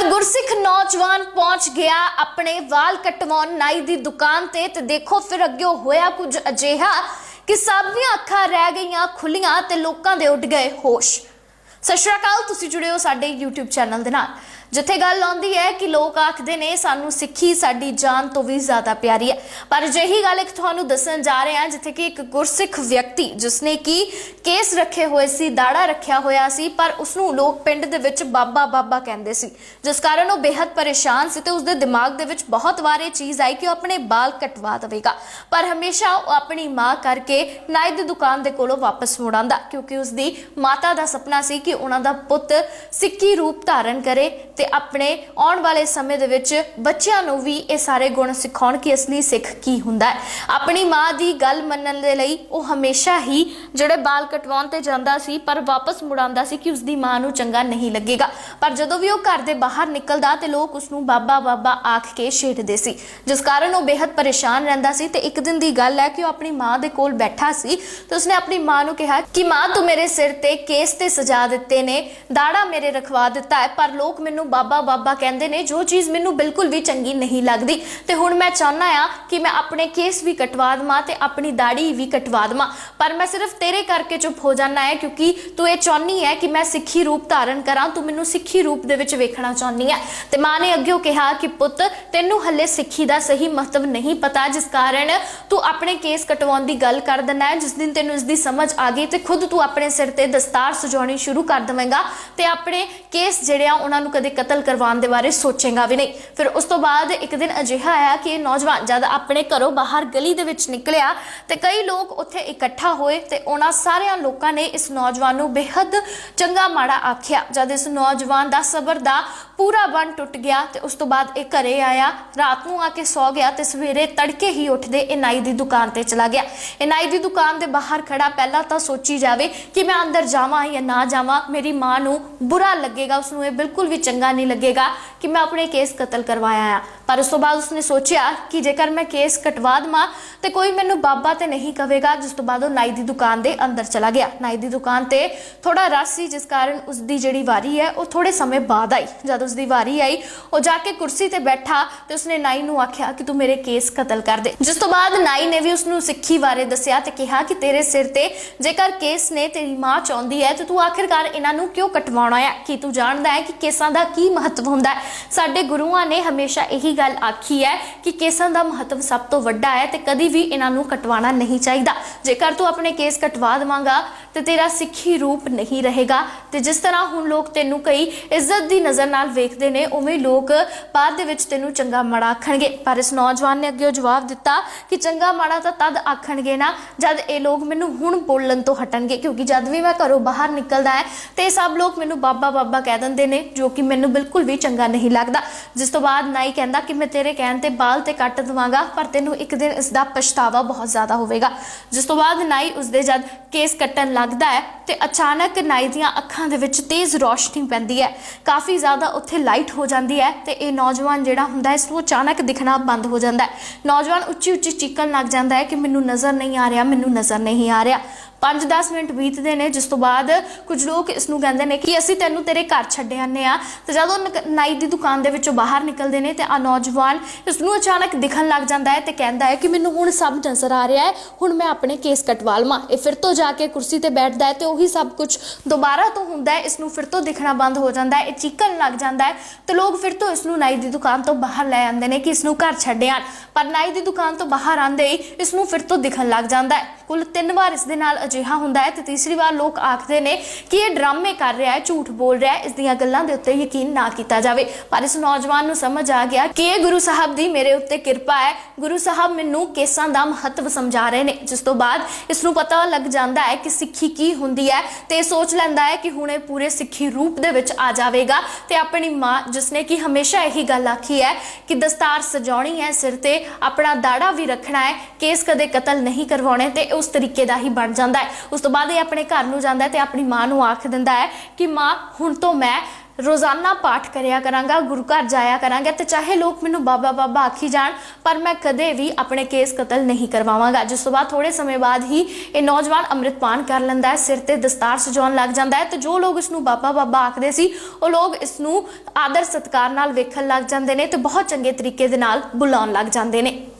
पर गुरसिख नौजवान पहुंच गया अपने वाल कटवाउण नाई दी दुकान ते देखो फिर अग्गे होया कुछ अजिहा कि सब दी अखां रह गईयां खुलियां ते लोकां दे उड़ गए होश। सत श्री अकाल, तुसीं जुड़े हो साडे यूट्यूब चैनल दे नाल, जिथे गल आउंदी है कि लोग आखदे ने सानू सिक्खी साडी जान तो भी ज्यादा प्यारी है। पर अजिही गल एक तुहानूं दस्सण जा रहे हैं जिथे कि एक गुरसिख व्यक्ति जिसने कि केस रखे हुए सी, दाड़ा रखिया होया सी, पर उसनूं लोग पिंड दे विच बाबा बाबा कहंदे सी, जिस कारण वो बेहद परेशान सी ते उसदे दिमाग दे विच बहुत वार ये चीज़ आई कि वो अपने बाल कटवा देवेगा। पर हमेशा वो अपनी माँ करके नाई दी दुकान दे कोलों वापस मुड़ आंदा, क्योंकि उसदी माता दा सपना सी कि उन्हां दा पुੱਤ सिक्खी रूप धारण करे ते अपने आउण वाले समय दे विच बच्चिआं नूं भी ये सारे गुण सिखाउण कि असली सिख की हुंदा है। अपनी माँ दी गल मन्नण दे लई वो हमेशा ही जिहड़े बाल कटवाउण ते जांदा सी, पर वापस मुड़ आंदा सी कि उसदी माँ नूं चंगा नहीं लगेगा। पर जदों भी वो घर दे बाहर निकलदा ते लोग उसनूं बाबा बाबा आख के छेड़दे सी, जिस कारण वो बेहद परेशान रहिंदा सी। ते एक दिन दी गल है कि वो अपनी माँ दे कोल बैठा सी ते उसने अपनी माँ नूं कहा कि माँ तू मेरे सिर ते केस ते सजा दित्ते ने, दाड़ा मेरे रखवा दिता है, पर लोग मैनू बाबा बाबा कहते हैं जो चीज़ मैनू बिल्कुल भी चंगी नहीं लगती। तो हुण मैं चाहना आ कि मैं अपने केस भी कटवा देवां ते अपनी दाड़ी भी कटवा देवां, पर मैं सिर्फ तेरे करके चुप हो जाना है क्योंकि तू ये चाहनी है कि मैं सिक्खी रूप धारण करा, तू मैनू सिक्खी रूप दे विच वेखना चाहनी है। तो माँ ने अग्गों कहा कि पुੱਤ तैनू हले सिक्खी का सही महत्व नहीं पता, जिस कारण तू अपने केस कटवाउण दी गल कर देना है। जिस दिन तैनू इसकी समझ आ गई तो खुद तू अपने सिर ते दस्तार सजाउणी शुरू कर देवेंगा ते अपने केस जिहड़े उन्हां नूं कदे कतल करवाउण दे बारे सोचेगा भी नहीं। फिर उस तो बाद एक दिन अजिहा आया कि नौजवान जद अपने घरों बाहर गली दे विच निकलिया ते कई लोग उत्थे इकट्ठा होए ते उन्हां सारियां लोकां ने इस नौजवान नूं बेहद चंगा माड़ा आखिया। जद इस नौजवान दा सबर दा पूरा बन टुट गया ते उस तो बाद एक घरे आया, रात नूं आके सौ गया ते सवेरे तड़के ही उठदे ए नाई दी दुकान ते चला गया। ए नाई दी दुकान दे बाहर खड़ा पहला तो सोची जावे कि मैं अंदर जावां या ना जावां, मेरी माँ नूं बुरा लगेगा, उसनूं ये बिल्कुल भी चंगा नहीं लगेगा कि मैं अपने केस कतल करवाया आ। पर उस तो बाद उसने सोचा कि जेकर मैं केस कटवा देवां तो कोई मैनू बाबा तो नहीं कहेगा। जिस तो बाद वो नाई दी दुकान दे अंदर चला गया। नाई दी दुकान ते थोड़ा रश सी, जिस कारण उसकी जिहड़ी वारी है वो थोड़े समय बाद आई। जब उसकी वारी आई वो जाके कुर्सी ते बैठा तो उसने नाई नूं आख्या कि तू मेरे केस कतल कर दे। जिस तो बाद नाई ने भी उसनूं सिक्खी बारे दस्सिया ते कहा कि तेरे सिर ते जेकर केस ने तेरी माँ चाहुंदी है तो तू आखिरकार इन्हां नूं क्यों कटवाउणा है, कि तू जानदा है कि केसां दा की महत्व हुंदा है। साडे गुरुआं ने हमेशा यही गल आखी है कि केसां दा महत्व सब तो वड्डा है ते कदी भी इन्हां नूं कटवाना नहीं चाहिदा। जेकर तू अपने केस कटवा देवांगा तो तेरा सिक्खी रूप नहीं रहेगा। ते जिस तरह हुण लोग तैनूं कई इज्जत दी नज़र नाल वेखदे ने, उवें लोग बाद दे विच तैनूं चंगा माड़ा आखणगे। पर इस नौजवान ने अग्गे जवाब दिता कि चंगा माड़ा तां तद आखणगे ना जद ये लोग मैनूं हुण बोलण तो हटणगे, क्योंकि जद भी मैं घरों बाहर निकलदा है तो सब लोग मैनूं बाबा बाबा कह दिंदे ने, जो कि मैनूं बिल्कुल भी चंगा नहीं लगता। जिस तो बाद नाई कहंदा कि मैं तेरे कहण ते बाल ते कट देवांगा, पर तैनूं एक दिन इसका पछतावा बहुत ज़्यादा होवेगा। जिस तो बाद नाई उसदे जद केस कट्टण लगदा है तो अचानक नाई दीआं अखां दे विच तेज़ रोशनी पैंदी है, काफ़ी ज़्यादा उत्थे लाइट हो जाती है तो ये नौजवान जिहड़ा हुंदा है इसनूं अचानक दिखना बंद हो जाता है। नौजवान उच्ची उच्ची चीकण लग जाता है कि मैनूं नज़र नहीं आ रहा, मैनूं नज़र नहीं आ रहा। 5-10 मिनट बीतते हैं, जिस तो बाद कुछ लोग इसनूं कहंदे ने कि असीं तैनूं तेरे घर छड्ड आने आ। तो जदों नाई दी दुकान दे विचों बाहर निकलते हैं तो आ नौजवान इसनूं अचानक दिखण लग जाता है तो कहता है कि मैनूं हुण सब नज़र आ रहा है, हुण मैं अपने केस कटवा लवां। ये फिर तो जाके कुर्सी ते बैठदा है तो उही सब कुछ दोबारा तो हुंदा है, इसनूं फिर तो दिखना बंद हो जाता है, चीकण लग जाता है। तो लोग फिर तो इसनूं नाई दी दुकान तो बाहर लै आंदे ने कि इसनूं घर छड्ड आण, पर नाई दी दुकान तो बाहर आंदे ही इसनूं फिर तो दिखण लग जाता है। कुल 3 बार इस दे नाल अजिहा हुंदा है। तीसरी बार लोग आखते ने कि ये ड्रामे कर रहा है, झूठ बोल रहा है, इस दियां गल्लां दे उत्ते यकीन ना किया जाए। पर इस नौजवान नूं समझ आ गया कि ये गुरु साहब दी मेरे उत्ते किरपा है, गुरु साहब मैनूं केसां दा महत्व समझा रहे ने। जिस तो बाद इसनूं पता लग जाता है कि सिक्खी की हुंदी है ते सोच लैंदा है कि हुणे पूरे सिक्खी रूप दे विच आ जावेगा ते अपनी माँ जिसने कि हमेशा यही गल आखी है कि दस्तार सजाउणी है, सिर ते अपना दाड़ा भी रखना है, केस कदे कतल नहीं करवाने, ते उस तरीके दा ही बन जाता है। उस तो बाद अपने घर नूं जांदा है ते अपनी माँ नूं आख दिंदा है कि माँ हुण तो मैं ਰੋਜ਼ਾਨਾ ਪਾਠ ਕਰਿਆ ਕਰਾਂਗਾ, ਗੁਰੂ ਘਰ ਜਾਇਆ ਕਰਾਂਗਾ ਤੇ ਚਾਹੇ ਲੋਕ ਮੈਨੂੰ ਬਾਬਾ ਬਾਬਾ ਆਖੀ ਜਾਣ, ਪਰ ਮੈਂ ਕਦੇ ਵੀ ਆਪਣੇ ਕੇਸ ਕਤਲ ਨਹੀਂ ਕਰਵਾਵਾਂਗਾ। ਜਿਸ ਤੋਂ ਬਾਅਦ ਥੋੜੇ ਸਮੇਂ ਬਾਅਦ ਹੀ ਇਹ ਨੌਜਵਾਨ ਅੰਮ੍ਰਿਤਪਾਨ ਕਰ ਲੈਂਦਾ ਹੈ, ਸਿਰ ਤੇ ਦਸਤਾਰ ਸਜਾਉਣ ਲੱਗ ਜਾਂਦਾ ਹੈ ਤੇ ਜੋ ਲੋਕ ਇਸ ਨੂੰ ਬਾਬਾ ਬਾਬਾ ਆਖਦੇ ਸੀ ਉਹ ਲੋਕ ਇਸ ਨੂੰ ਆਦਰ ਸਤਿਕਾਰ ਨਾਲ ਵੇਖਣ ਲੱਗ ਜਾਂਦੇ ਨੇ ਤੇ ਬਹੁਤ ਚੰਗੇ ਤਰੀਕੇ ਦੇ ਨਾਲ ਬੁਲਾਉਣ ਲੱਗ ਜਾਂਦੇ ਨੇ।